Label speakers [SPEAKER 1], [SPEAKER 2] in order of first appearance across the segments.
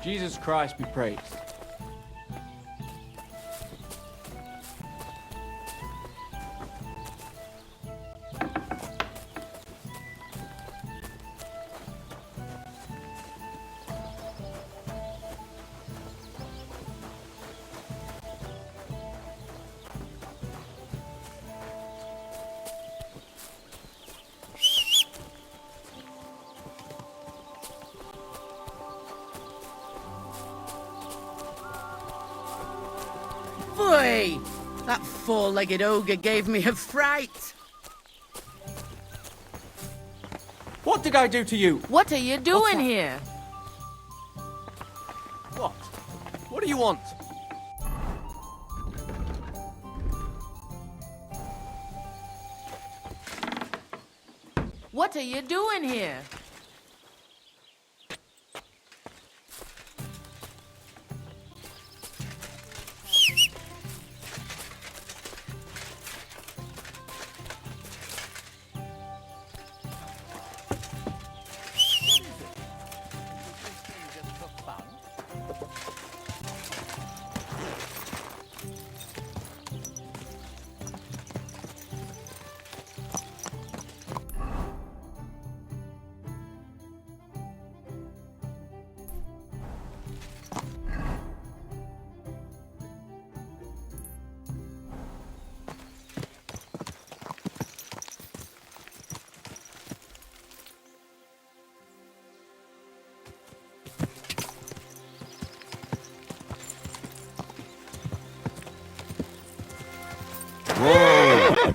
[SPEAKER 1] Jesus Christ be praised.
[SPEAKER 2] Boy! That four-legged ogre gave me a fright.
[SPEAKER 1] What did I do to you?
[SPEAKER 2] What are you doing here?
[SPEAKER 1] What? What do you want?
[SPEAKER 2] What are you doing here?
[SPEAKER 3] Whoa!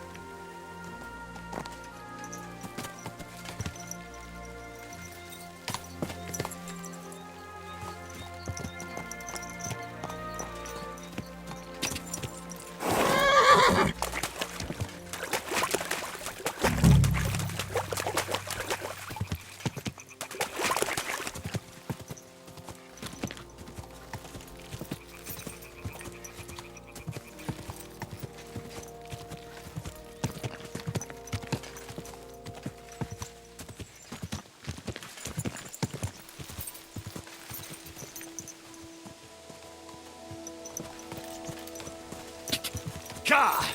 [SPEAKER 3] Ka!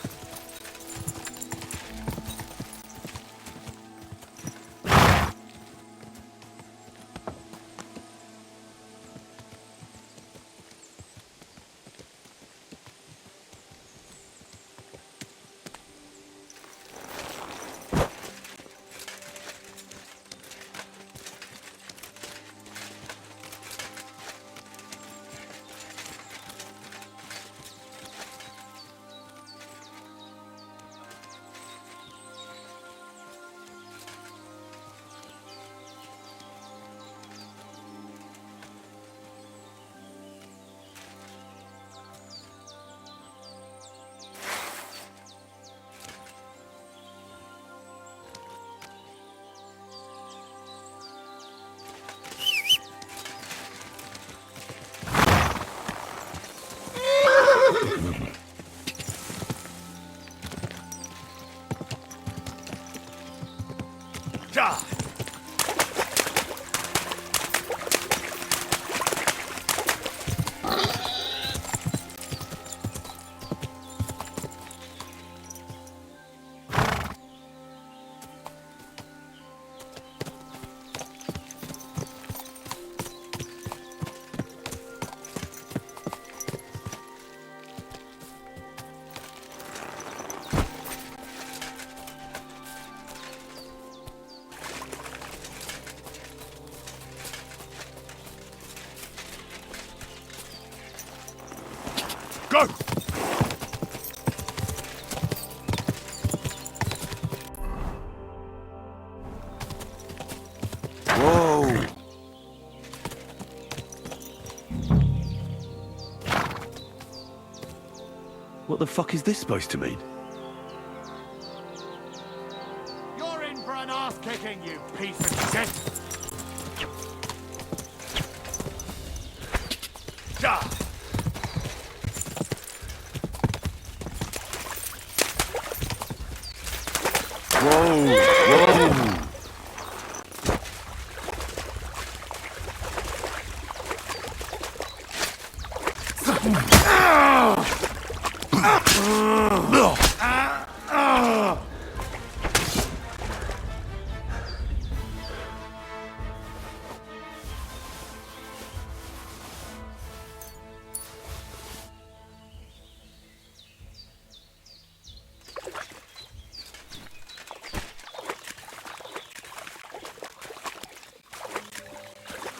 [SPEAKER 3] Ka! Go! Whoa! What the fuck is this supposed to mean?
[SPEAKER 4] You're in for an ass kicking, you piece of shit! Ja!
[SPEAKER 3] Whoa! Whoa!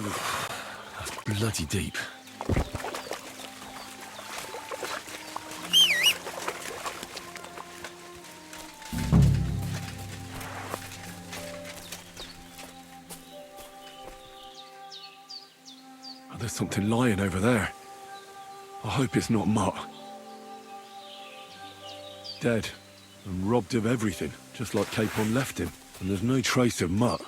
[SPEAKER 3] That's bloody deep. Oh, there's something lying over there. I hope it's not Mutt. Dead and robbed of everything, just like Capon left him. And there's no trace of Mutt.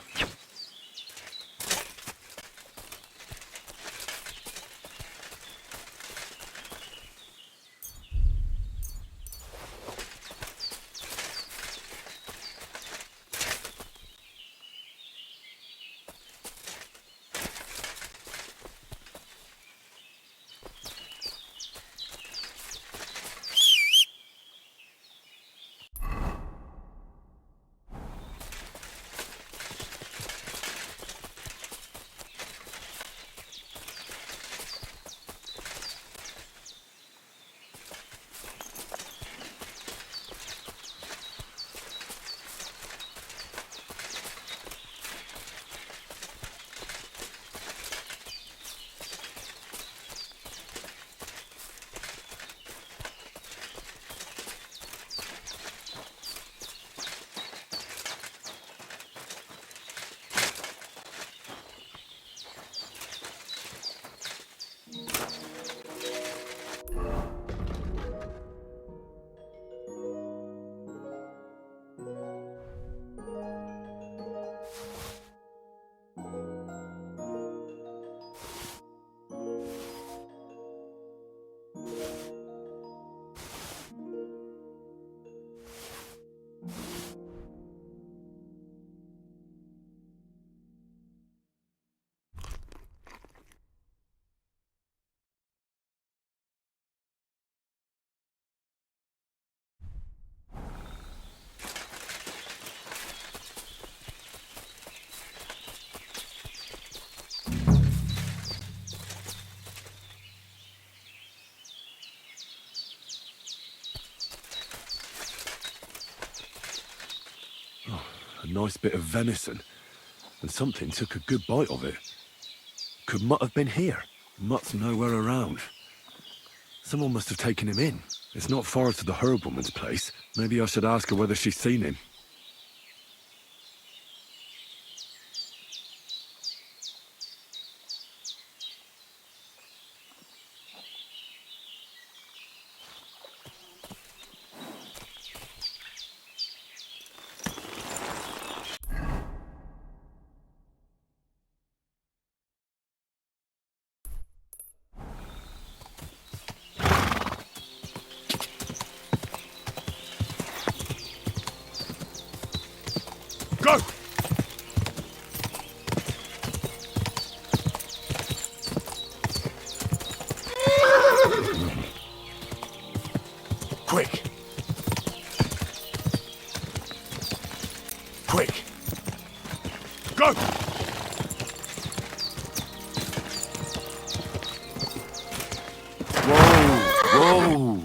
[SPEAKER 3] A nice bit of venison, and something took a good bite of it. Could Mutt have been here? Mutt's nowhere around. Someone must have taken him in. It's not far to the herb woman's place. Maybe I should ask her whether she's seen him.
[SPEAKER 4] Go! Quick! Quick! Go!
[SPEAKER 3] Whoa!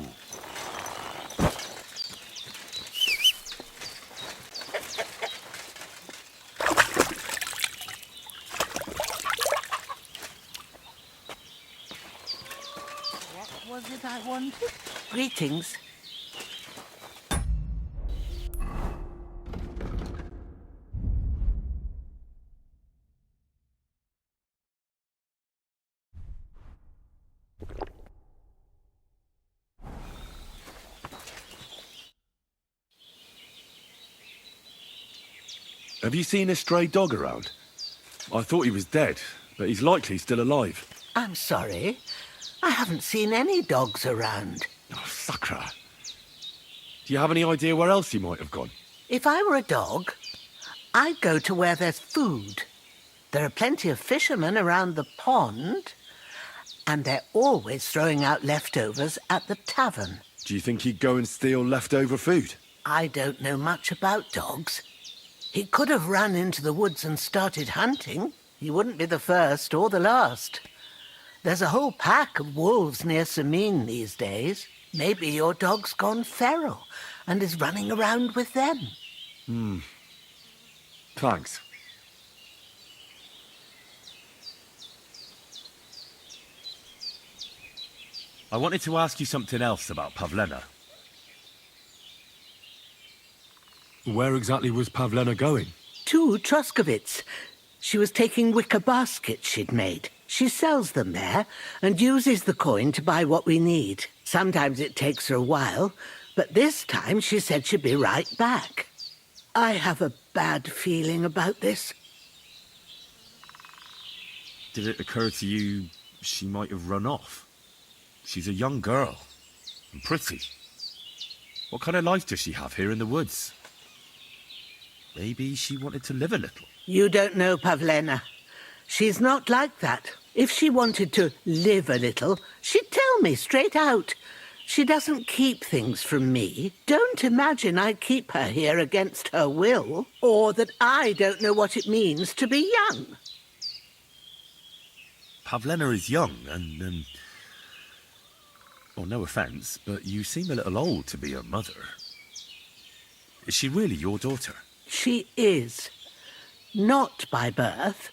[SPEAKER 2] What was it I wanted? Greetings.
[SPEAKER 3] Have you seen a stray dog around? I thought he was dead, but he's likely still alive.
[SPEAKER 5] I'm sorry. I haven't seen any dogs around.
[SPEAKER 3] Oh, Sakra. Do you have any idea where else he might have gone?
[SPEAKER 5] If I were a dog, I'd go to where there's food. There are plenty of fishermen around the pond, and they're always throwing out leftovers at the tavern.
[SPEAKER 3] Do you think he'd go and steal leftover food?
[SPEAKER 5] I don't know much about dogs. He could have run into the woods and started hunting. He wouldn't be the first or the last. There's a whole pack of wolves near Sameen these days. Maybe your dog's gone feral and is running around with them.
[SPEAKER 3] Thanks.
[SPEAKER 6] I wanted to ask you something else about Pavlena.
[SPEAKER 3] Where exactly was Pavlena going?
[SPEAKER 5] To Troskovitz. She was taking wicker baskets she'd made. She sells them there and uses the coin to buy what we need. Sometimes it takes her a while, but this time she said she'd be right back. I have a bad feeling about this.
[SPEAKER 6] Did it occur to you she might have run off? She's a young girl, and pretty. What kind of life does she have here in the woods? Maybe she wanted to live a little.
[SPEAKER 5] You don't know Pavlena. She's not like that. If she wanted to live a little, she'd tell me straight out. She doesn't keep things from me. Don't imagine I keep her here against her will, or that I don't know what it means to be young.
[SPEAKER 6] Pavlena is young, and, well, no offence, but you seem a little old to be her mother. Is she really your daughter?
[SPEAKER 5] She is. Not by birth,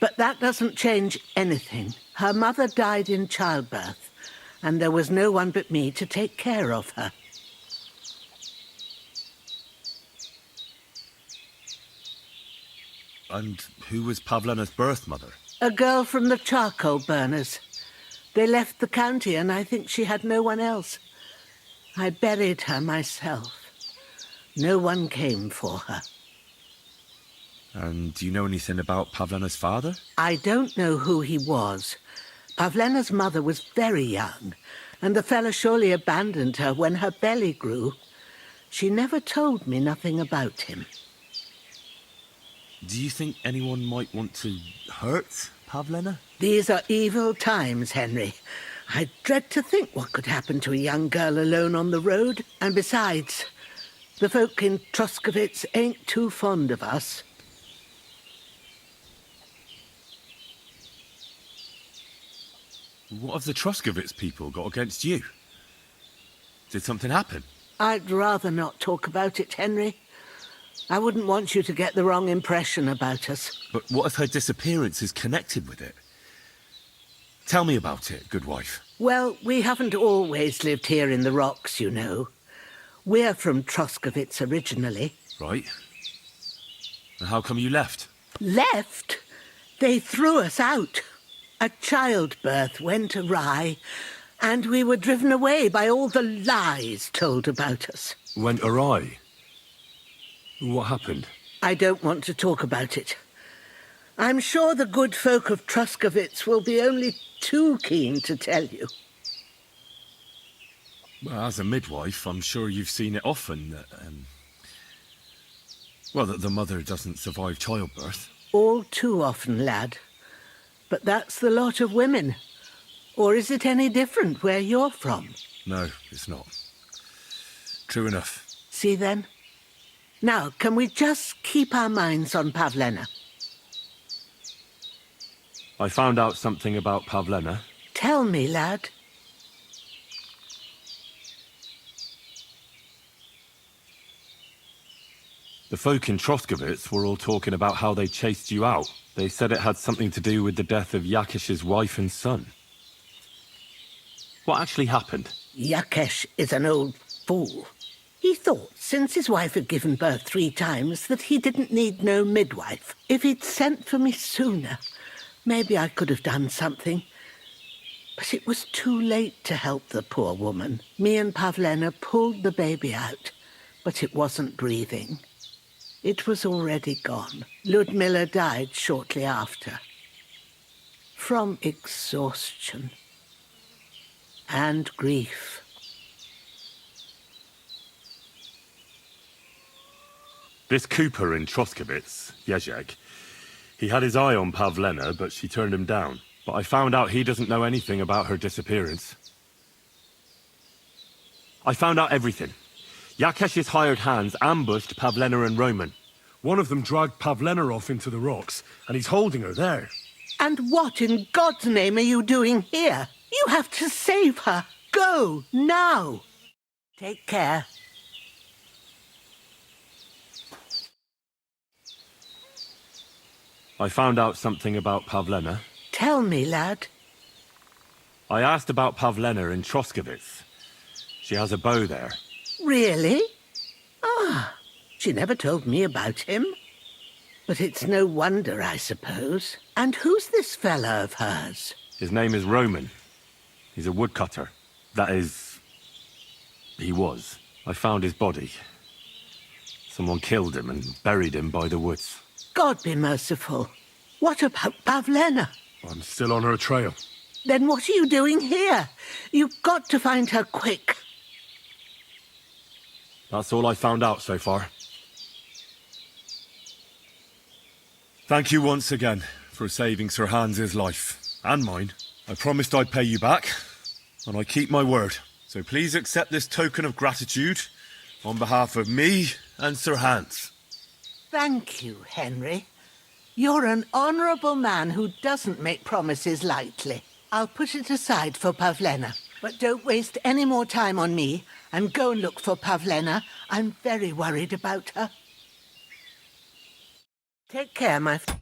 [SPEAKER 5] but that doesn't change anything. Her mother died in childbirth, and there was no one but me to take care of her.
[SPEAKER 6] And who was Pavlena's birth mother?
[SPEAKER 5] A girl from the charcoal burners. They left the county, and I think she had no one else. I buried her myself. No one came for her.
[SPEAKER 6] And do you know anything about Pavlena's father?
[SPEAKER 5] I don't know who he was. Pavlena's mother was very young, and the fella surely abandoned her when her belly grew. She never told me nothing about him.
[SPEAKER 6] Do you think anyone might want to hurt Pavlena?
[SPEAKER 5] These are evil times, Henry. I dread to think what could happen to a young girl alone on the road. And besides, the folk in Troskovitz ain't too fond of us.
[SPEAKER 6] What have the Troskovitz people got against you? Did something happen?
[SPEAKER 5] I'd rather not talk about it, Henry. I wouldn't want you to get the wrong impression about us.
[SPEAKER 6] But what if her disappearance is connected with it? Tell me about it, good wife.
[SPEAKER 5] Well, we haven't always lived here in the rocks, you know. We're from Troskovitz originally.
[SPEAKER 6] Right. And how come you left?
[SPEAKER 5] Left? They threw us out. A childbirth went awry, and we were driven away by all the lies told about us.
[SPEAKER 3] Went awry? What happened?
[SPEAKER 5] I don't want to talk about it. I'm sure the good folk of Troskovitz will be only too keen to tell you.
[SPEAKER 6] Well, as a midwife, I'm sure you've seen it often that, that the mother doesn't survive childbirth.
[SPEAKER 5] All too often, lad. But that's the lot of women. Or is it any different where you're from?
[SPEAKER 6] No, it's not. True enough.
[SPEAKER 5] See then? Now, can we just keep our minds on Pavlena?
[SPEAKER 3] I found out something about Pavlena.
[SPEAKER 5] Tell me, lad.
[SPEAKER 3] The folk in Troskovitz were all talking about how they chased you out. They said it had something to do with the death of Yakesh's wife and son. What actually happened?
[SPEAKER 5] Yakesh is an old fool. He thought, since his wife had given birth 3 times, that he didn't need no midwife. If he'd sent for me sooner, maybe I could have done something. But it was too late to help the poor woman. Me and Pavlena pulled the baby out, but it wasn't breathing. It was already gone. Ludmilla died shortly after. From exhaustion and grief.
[SPEAKER 3] This Cooper in Troskovitz, Jezek, he had his eye on Pavlena, but she turned him down. But I found out he doesn't know anything about her disappearance. I found out everything. Yakesh's hired hands ambushed Pavlena and Roman. One of them dragged Pavlena off into the rocks, and he's holding her there.
[SPEAKER 5] And what in God's name are you doing here? You have to save her. Go, now. Take care.
[SPEAKER 3] I found out something about Pavlena.
[SPEAKER 5] Tell me, lad.
[SPEAKER 6] I asked about Pavlena in Troskovitz. She has a bow there.
[SPEAKER 5] Really? Ah, she never told me about him. But it's no wonder, I suppose. And who's this fella of hers?
[SPEAKER 6] His name is Roman. He's a woodcutter. That is... he was. I found his body. Someone killed him and buried him by the woods.
[SPEAKER 5] God be merciful. What about Pavlena?
[SPEAKER 3] I'm still on her trail.
[SPEAKER 5] Then what are you doing here? You've got to find her quick.
[SPEAKER 6] That's all I found out so far. Thank you once again for saving Sir Hans's life. And mine. I promised I'd pay you back, and I keep my word. So please accept this token of gratitude on behalf of me and Sir Hans.
[SPEAKER 5] Thank you, Henry. You're an honourable man who doesn't make promises lightly. I'll put it aside for Pavlena. But don't waste any more time on me, and go and look for Pavlena. I'm very worried about her. Take care, my friend.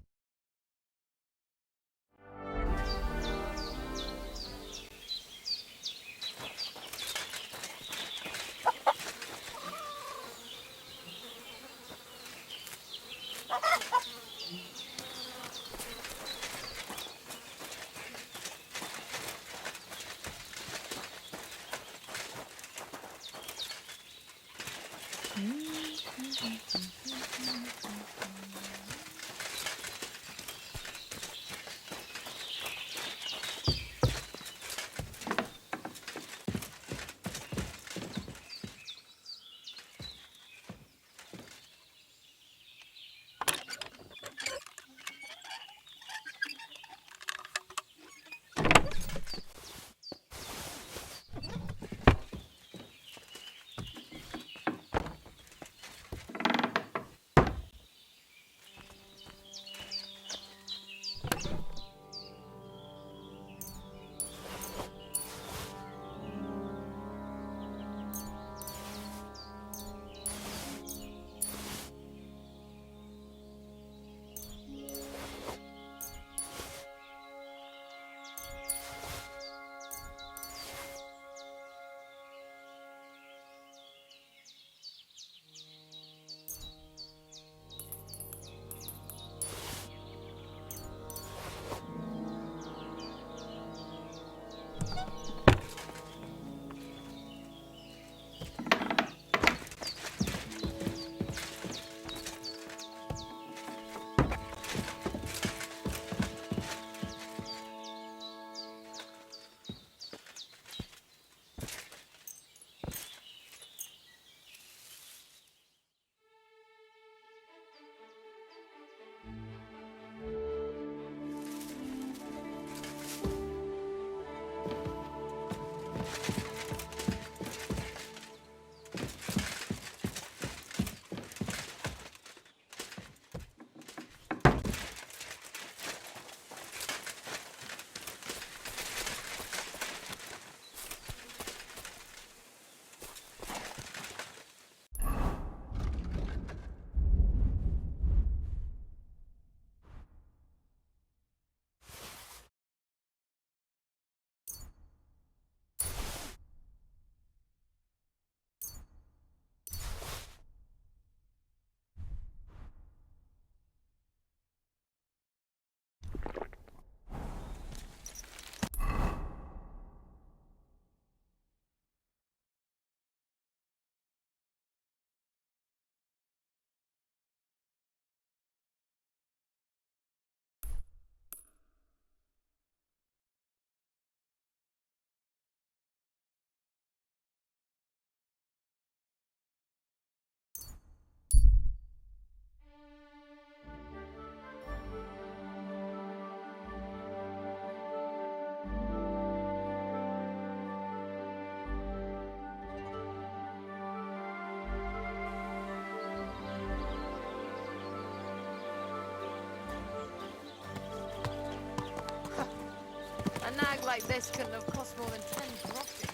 [SPEAKER 7] A nag like this couldn't have cost more than 10 groschen.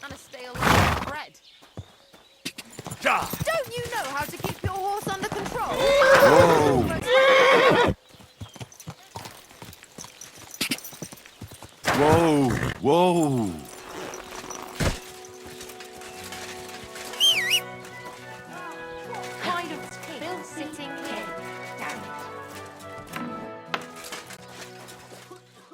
[SPEAKER 7] And a stale loaf of bread. Don't you know how to keep your horse under control?
[SPEAKER 6] Whoa! Whoa!
[SPEAKER 7] Kind of Bill sitting here. Damn it. Oh, well.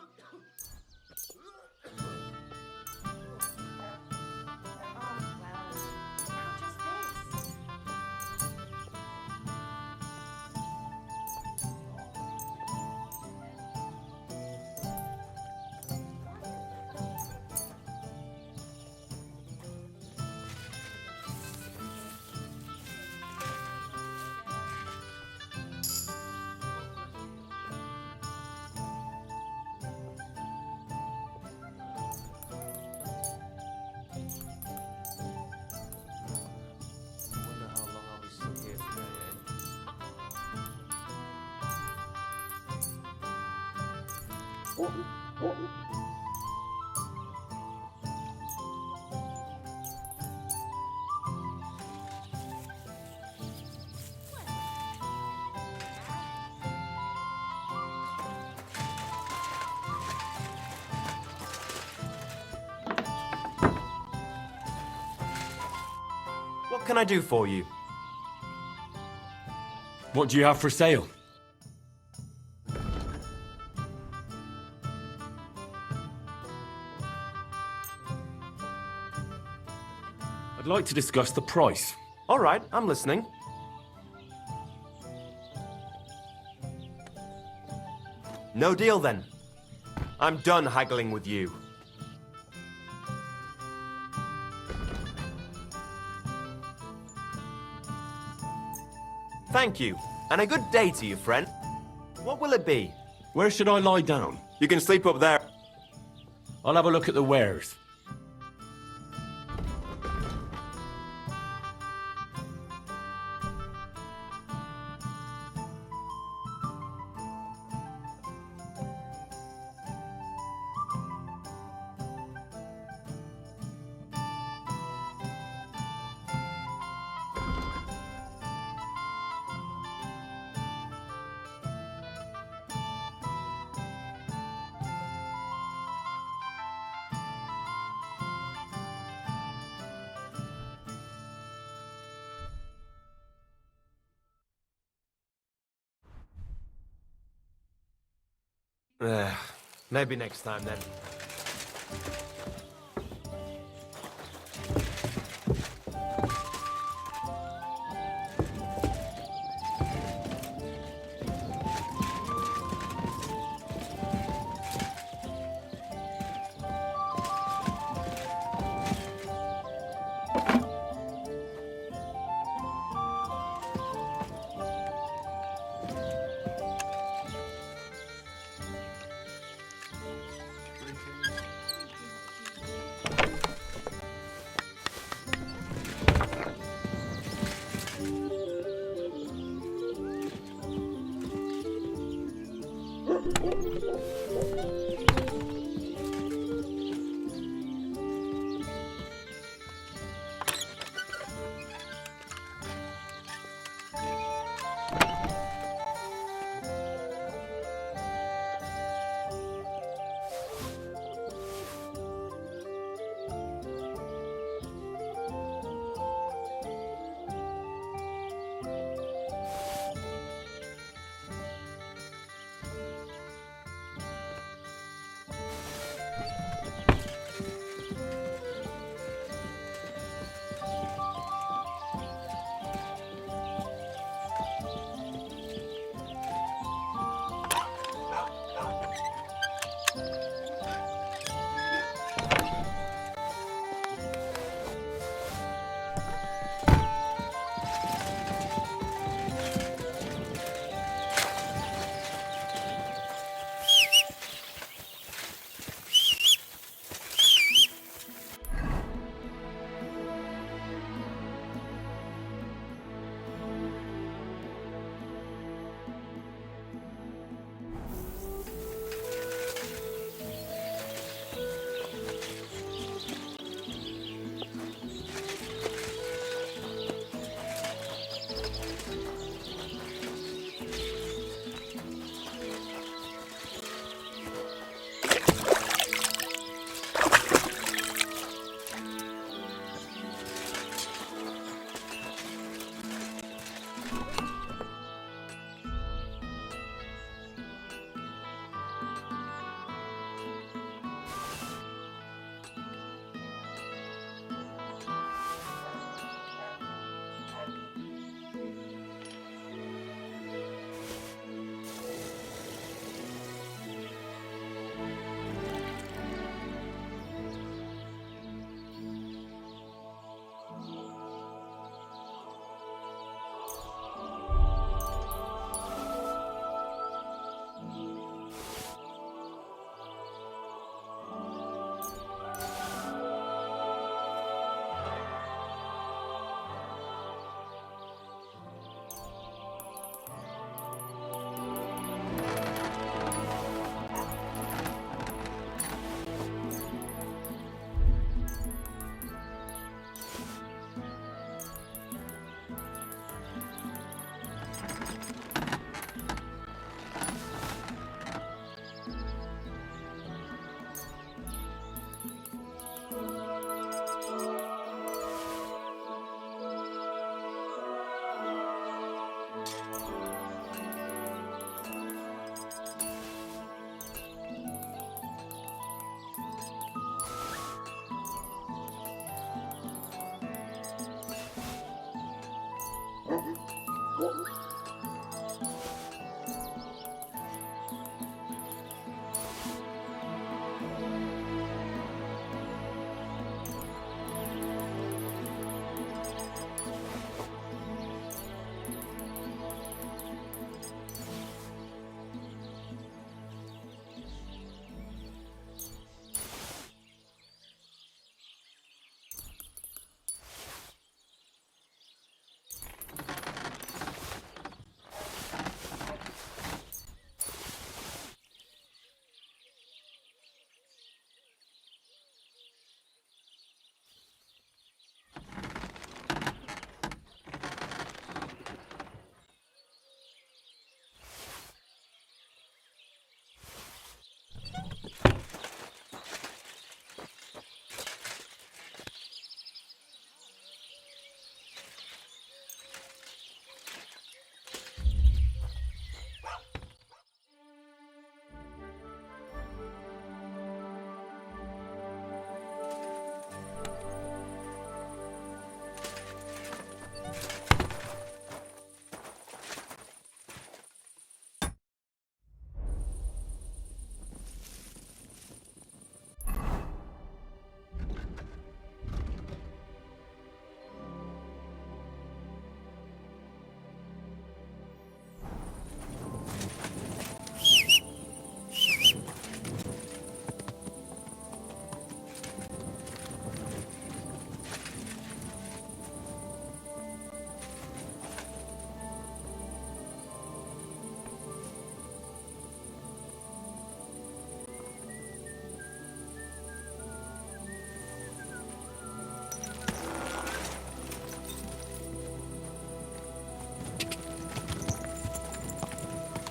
[SPEAKER 7] Now just this.
[SPEAKER 1] I wonder how long I'll be stuck here today, eh?
[SPEAKER 8] What can I do for you?
[SPEAKER 6] What do you have for sale? I'd like to discuss the price.
[SPEAKER 8] All right, I'm listening. No deal then. I'm done haggling with you. Thank you, and a good day to you, friend. What will it be?
[SPEAKER 6] Where should I lie down?
[SPEAKER 8] You can sleep up there.
[SPEAKER 6] I'll have a look at the wares.
[SPEAKER 8] Maybe next time then.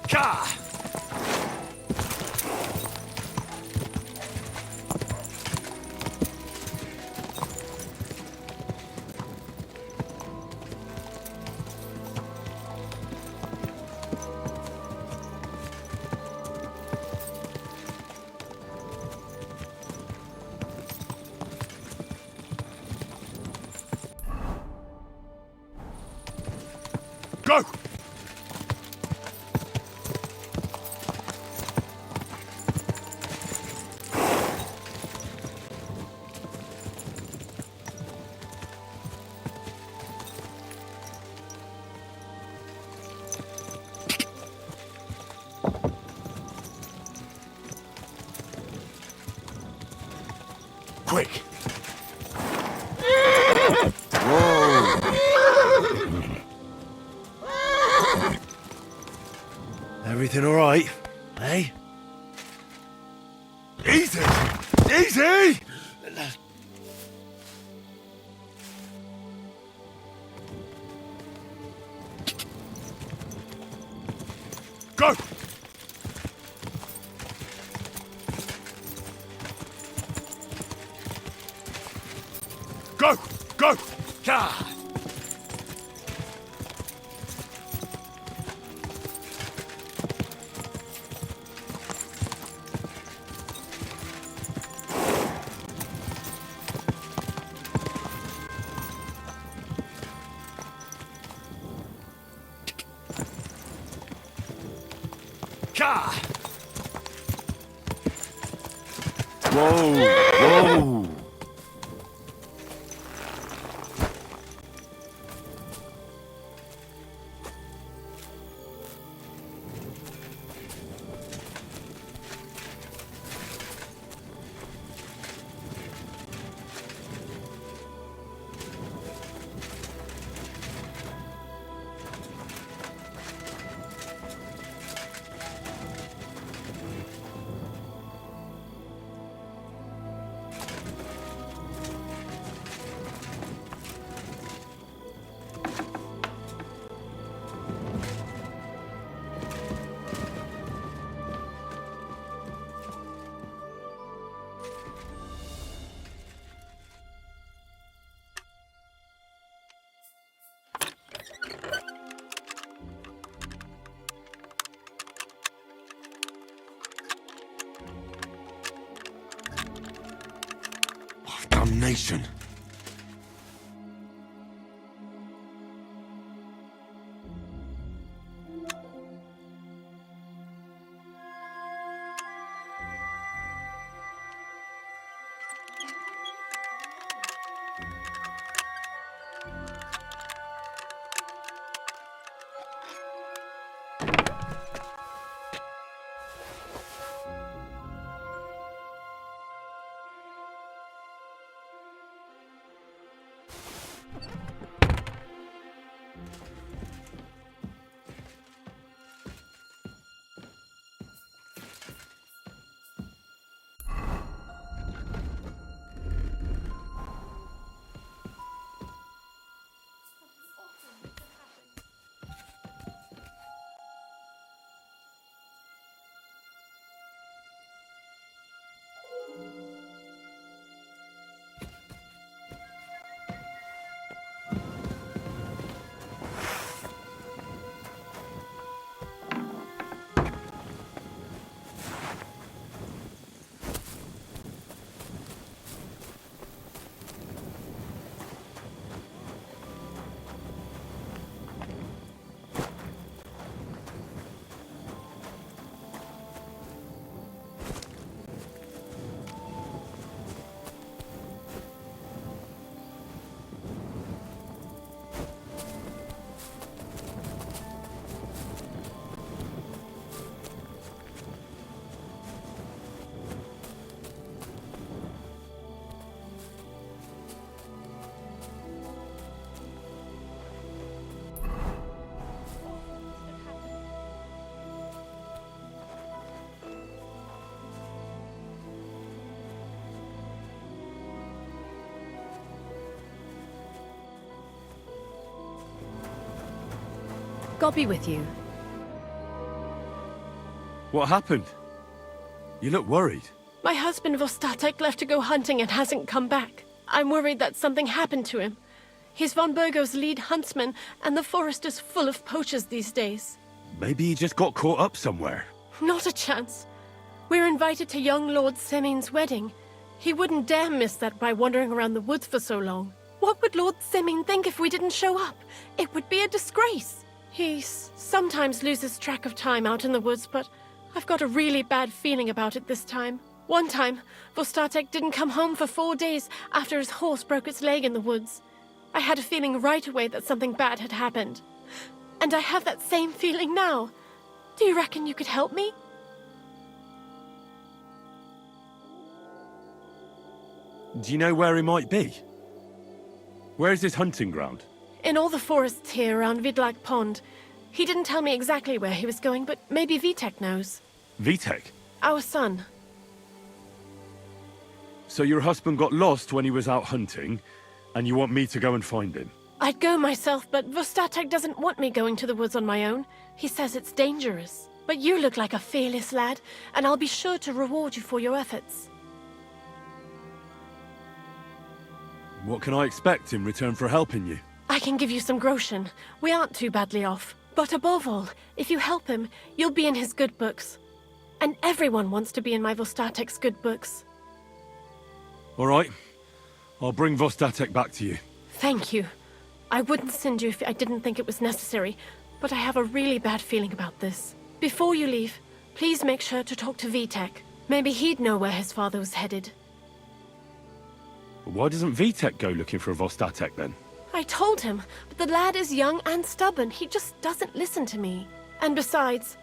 [SPEAKER 6] Ka! Go! Quick!
[SPEAKER 3] Everything all right? Hey?
[SPEAKER 6] Easy! Easy! Go! Go! Go! Ka! Ka!
[SPEAKER 3] Whoa! Whoa!
[SPEAKER 6] Damnation!
[SPEAKER 9] God be with you.
[SPEAKER 3] What happened? You look worried.
[SPEAKER 9] My husband Vostatek left to go hunting and hasn't come back. I'm worried that something happened to him. He's von Burgo's lead huntsman, and the forest is full of poachers these days.
[SPEAKER 3] Maybe he just got caught up somewhere.
[SPEAKER 9] Not a chance. We're invited to young Lord Semin's wedding. He wouldn't dare miss that by wandering around the woods for so long. What would Lord Semin think if we didn't show up? It would be a disgrace. He sometimes loses track of time out in the woods, but I've got a really bad feeling about it this time. One time, Vostatek didn't come home for 4 days after his horse broke its leg in the woods. I had a feeling right away that something bad had happened. And I have that same feeling now. Do you reckon you could help me?
[SPEAKER 3] Do you know where he might be? Where's his hunting ground?
[SPEAKER 9] In all the forests here around Vidlak Pond. He didn't tell me exactly where he was going, but maybe Vitek knows.
[SPEAKER 3] Vitek?
[SPEAKER 9] Our son.
[SPEAKER 3] So your husband got lost when he was out hunting, and you want me to go and find him?
[SPEAKER 9] I'd go myself, but Vostatek doesn't want me going to the woods on my own. He says it's dangerous. But you look like a fearless lad, and I'll be sure to reward you for your efforts.
[SPEAKER 3] What can I expect in return for helping you?
[SPEAKER 9] I can give you some groschen. We aren't too badly off. But above all, if you help him, you'll be in his good books. And everyone wants to be in my Vostatek's good books.
[SPEAKER 3] All right. I'll bring Vostatek back to you.
[SPEAKER 9] Thank you. I wouldn't send you if I didn't think it was necessary, but I have a really bad feeling about this. Before you leave, please make sure to talk to Vitek. Maybe he'd know where his father was headed.
[SPEAKER 3] But why doesn't Vitek go looking for Vostatek then?
[SPEAKER 9] I told him, but the lad is young and stubborn. He just doesn't listen to me. And besides,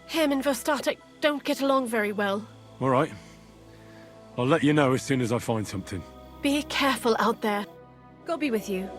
[SPEAKER 9] him and Vostatek don't get along very well.
[SPEAKER 3] All right. I'll let you know as soon as I find something.
[SPEAKER 9] Be careful out there.
[SPEAKER 7] God be with you.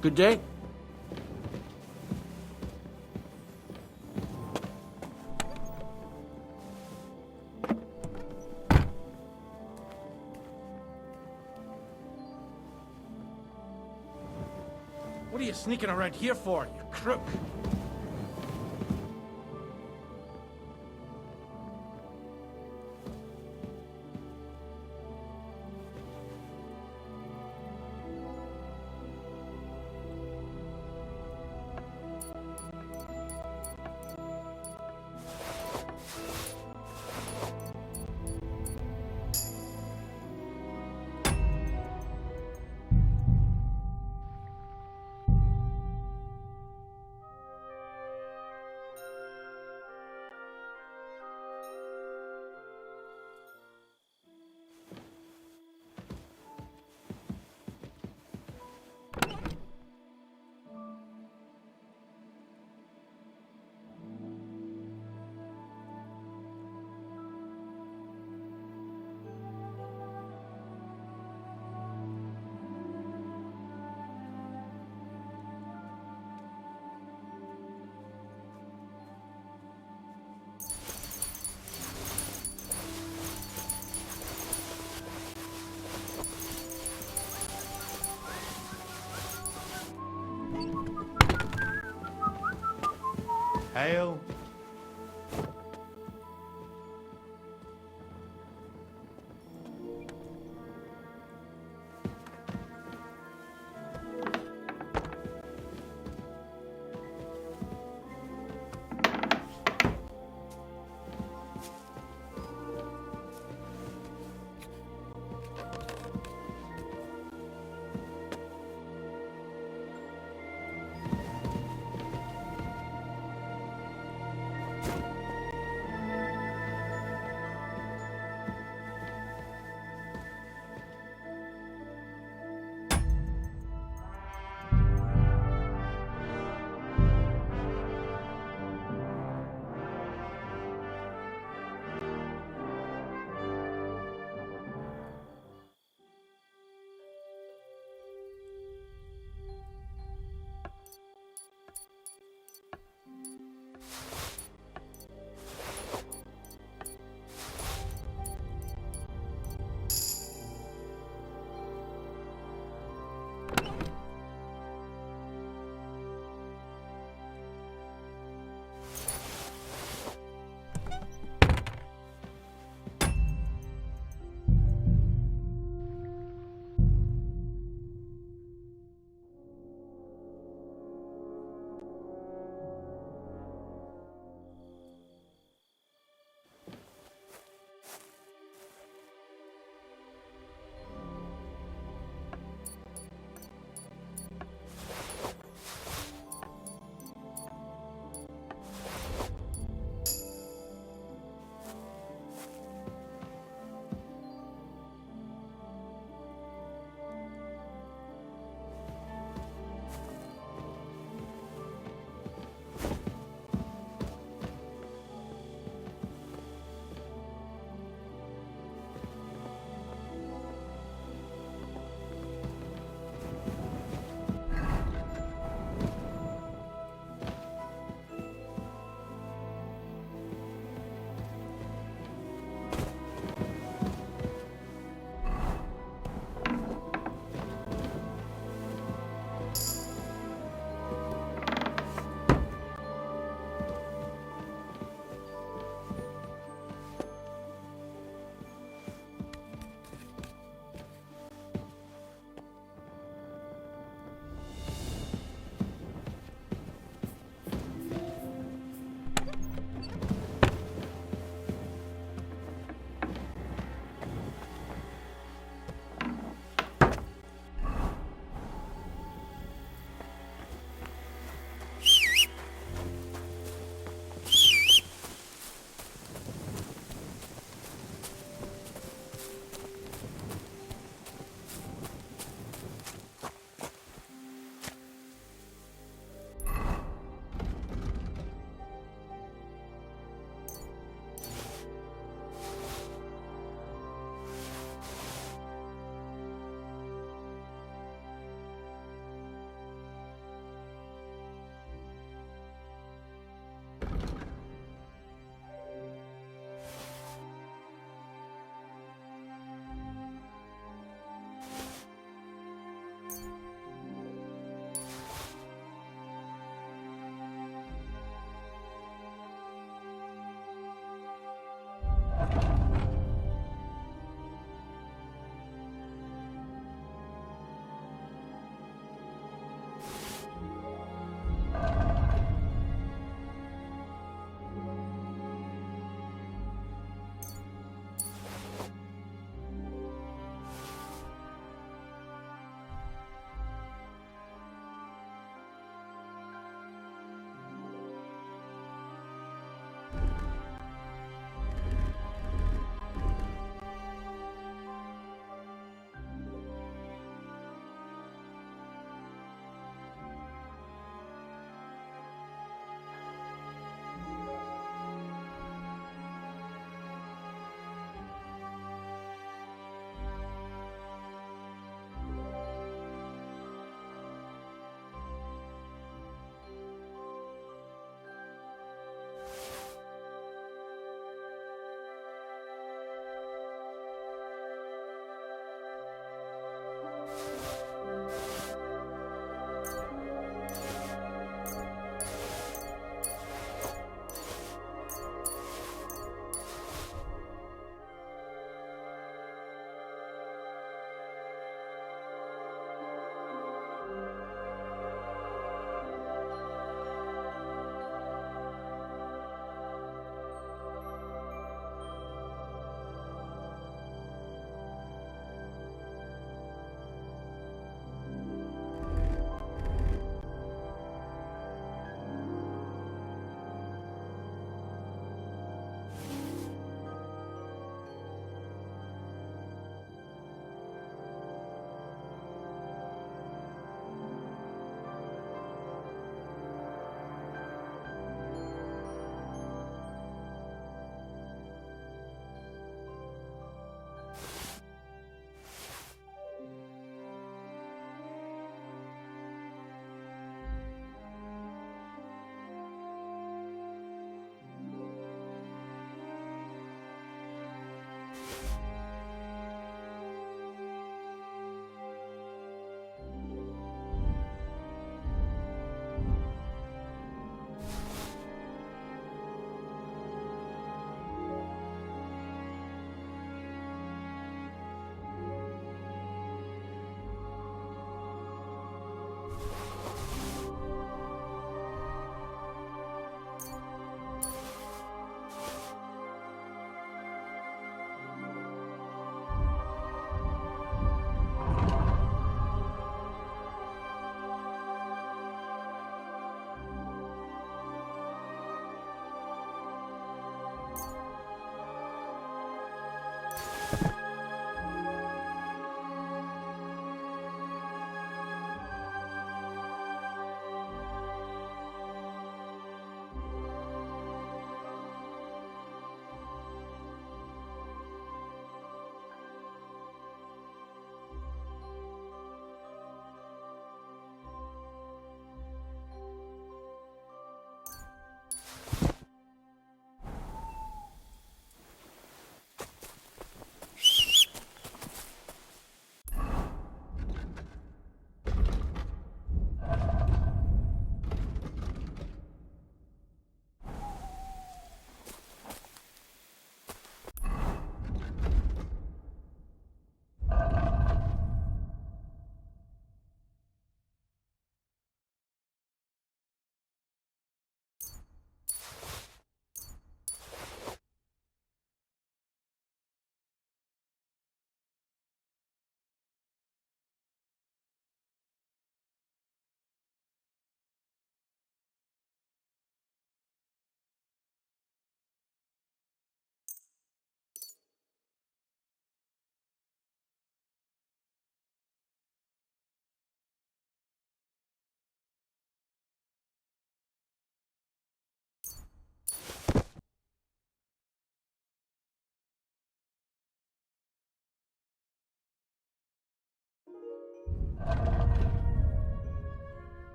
[SPEAKER 1] Good day.
[SPEAKER 4] What are you sneaking around here for, you crook?
[SPEAKER 8] Hail.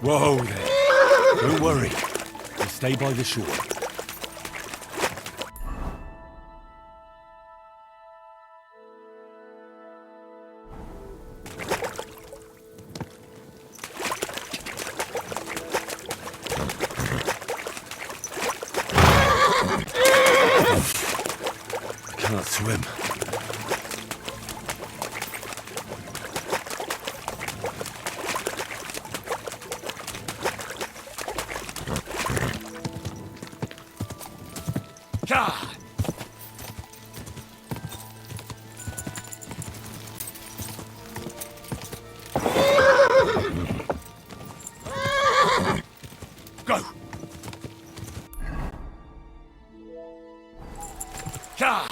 [SPEAKER 3] Whoa there. Don't worry. We'll stay by the shore. I can't swim.
[SPEAKER 6] Go! Ka!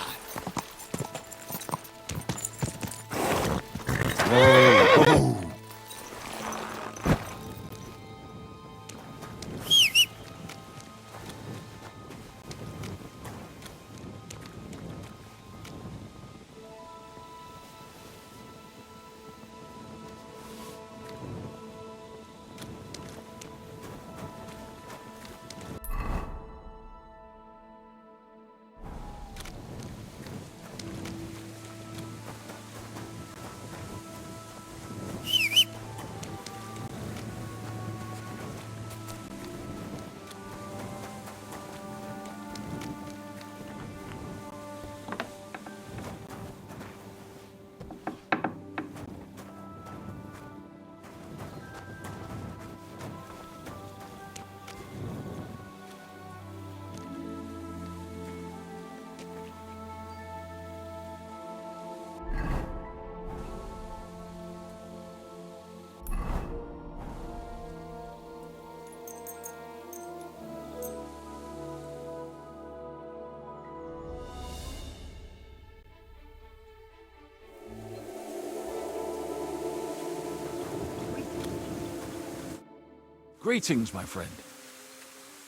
[SPEAKER 3] Greetings, my friend.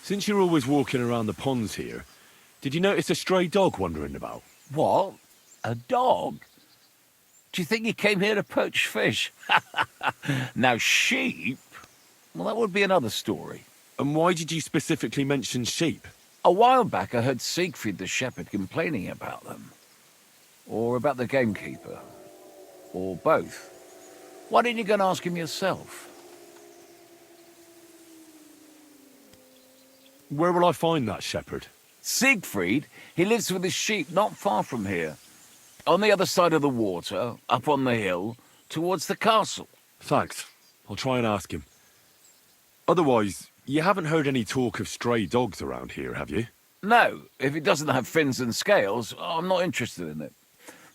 [SPEAKER 3] Since you're always walking around the ponds here, did you notice a stray dog wandering about?
[SPEAKER 10] What? A dog? Do you think he came here to poach fish? Now, sheep? Well, that would be another story.
[SPEAKER 3] And why did you specifically mention sheep?
[SPEAKER 10] A while back, I heard Siegfried the shepherd complaining about them. Or about the gamekeeper. Or both. Why didn't you go and ask him yourself?
[SPEAKER 3] Where will I find that shepherd?
[SPEAKER 10] Siegfried? He lives with his sheep not far from here. On the other side of the water, up on the hill, towards the castle.
[SPEAKER 3] Thanks. I'll try and ask him. Otherwise, you haven't heard any talk of stray dogs around here, have you?
[SPEAKER 10] No, if it doesn't have fins and scales, I'm not interested in it.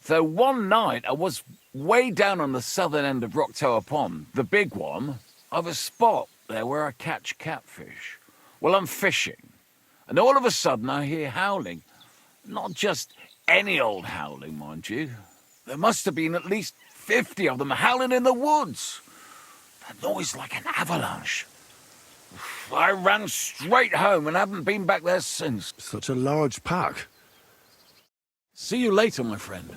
[SPEAKER 10] Though one night I was way down on the southern end of Rock Tower Pond, the big one, I've a spot there where I catch catfish. Well, I'm fishing, and all of a sudden I hear howling. Not just any old howling, mind you. There must have been at least 50 of them howling in the woods. That noise like an avalanche. I ran straight home and haven't been back there since.
[SPEAKER 3] Such a large pack.
[SPEAKER 10] See you later, my friend.